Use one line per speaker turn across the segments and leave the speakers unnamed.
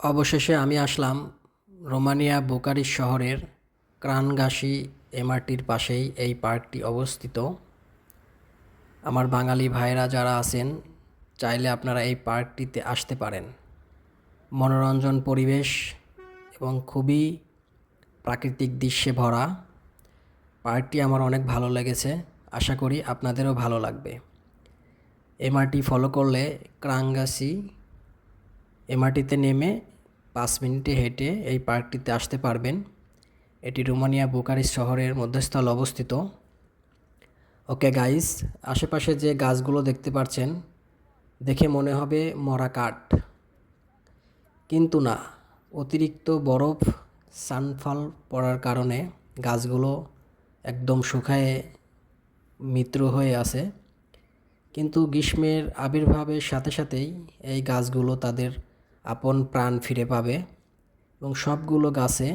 অবশেষে আমি আসলাম রোমানিয়া বুকারিস্ট শহরের ক্রানগাসি এমআরটির পাশেই এই পার্কটি অবস্থিত। আমার বাঙালি ভাইরা যারা আছেন চাইলে আপনারা এই পার্কটিতে আসতে পারেন। মনোরঞ্জন পরিবেশ এবং খুবই প্রাকৃতিক দৃশ্যে ভরা পার্কটি আমার অনেক ভালো লেগেছে। আশা করি আপনাদেরও ভালো লাগবে। এমআরটি ফলো করলে ক্রানগাসি এমআরটিতে নেমে 5 মিনিটে হেঁটে এই পার্কটিতে আসতে পারবেন। এটি রোমানিয়া বুকারেস্ট শহরের মধ্যস্থলে অবস্থিত। ওকে গাইস, আশেপাশে যে গাছগুলো দেখতে পাচ্ছেন দেখে মনে হবে মরা কাঠ, কিন্তু না, অতিরিক্ত বরফ সানফল পড়ার কারণে গাছগুলো একদম শুকায়ে মৃত হয়ে আছে। কিন্তু গ্রীষ্মের আবির্ভাবের সাথে সাথেই এই গাছগুলো তাদের আপন প্রাণ ফিরে পাবে এবং সবগুলো গাছে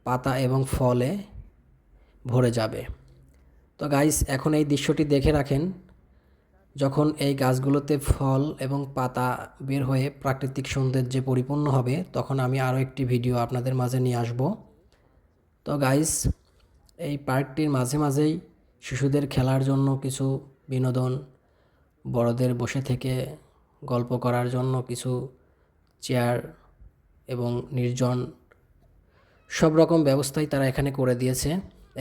পাতা এবং ফলে ভরে যাবে। তো গাইস, এখন এই দৃশ্যটি দেখে রাখেন। যখন এই গাছগুলোতে ফল এবং পাতা বের হয়ে প্রাকৃতিক সৌন্দর্যে পরিপূর্ণ হবে তখন আমি আরও একটি ভিডিও আপনাদের মাঝে নিয়ে আসব। তো গাইস, এই পার্কটির মাঝে মাঝেই শিশুদের খেলার জন্য কিছু বিনোদন, বড়দের বসে থেকে গল্প করার জন্য কিছু চেয়ার এবং নির্জন সব রকম ব্যবস্থাই তারা এখানে করে দিয়েছে।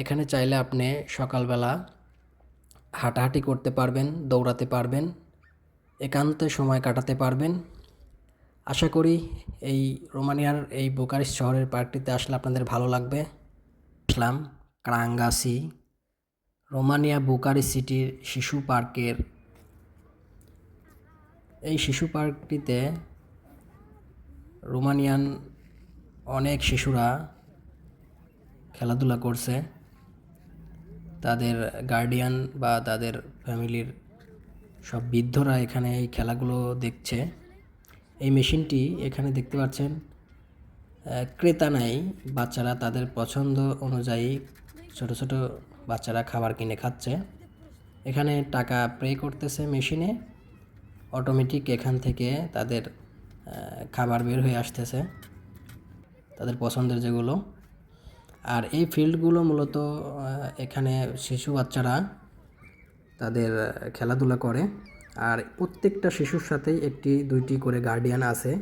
এখানে চাইলে আপনি সকালবেলা হাঁটাহাঁটি করতে পারবেন, দৌড়াতে পারবেন, একান্তে সময় কাটাতে পারবেন। আশা করি এই রোমানিয়ার এই বুকারেস্ট শহরের পার্কটিতে আসলে আপনাদের ভালো লাগবে। আসলাম ক্রানগাসি রোমানিয়া বুকারেস্ট সিটির শিশু পার্কের। এই শিশু পার্কটিতে রোমানিয়ান অনেক শিশুরা খেলাধুলা করছে। তাদের গার্ডিয়ান বা তাদের ফ্যামিলির সব বৃদ্ধরা এখানে এই খেলাগুলো দেখছে। এই মেশিনটি এখানে দেখতে পাচ্ছেন, ক্রেতা নাই, বাচ্চারা তাদের পছন্দ অনুযায়ী ছোট ছোট বাচ্চারা খাবার কিনে খাচ্ছে। এখানে টাকা পে করতেছে মেশিনে, অটোমেটিক এখান থেকে তাদের খাবার বের হয়ে আসতেছে তাদের পছন্দের যেগুলো। আর এই ফিল্ডগুলো মূলত এখানে শিশু বাচ্চারা তাদের খেলাধুলা করে। আর প্রত্যেকটা শিশুর সাথেই একটি দুইটি করে গার্ডিয়ান আছে,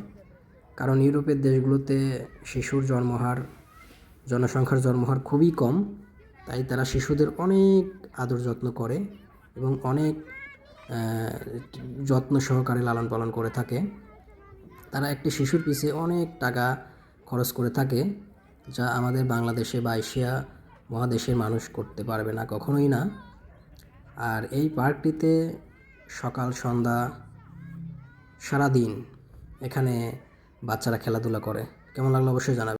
কারণ ইউরোপের দেশগুলোতে শিশুর জন্মহার, জনসংখ্যার জন্মহার খুবই কম। তাই তারা শিশুদের অনেক আদর যত্ন করে এবং অনেক যত্ন সহকারে লালন পালন করে থাকে। তারা একটি শিশুর পিছে অনেক টাকা খরচ করে থাকে, যা আমাদের বাংলাদেশে বা এশিয়া মহাদেশের মানুষ করতে পারবে না, কখনোই না। আর এই পার্কটিতে সকাল সন্ধ্যা সারাদিন এখানে বাচ্চারা খেলাধুলা করে। কেমন লাগলো অবশ্যই জানাবেন।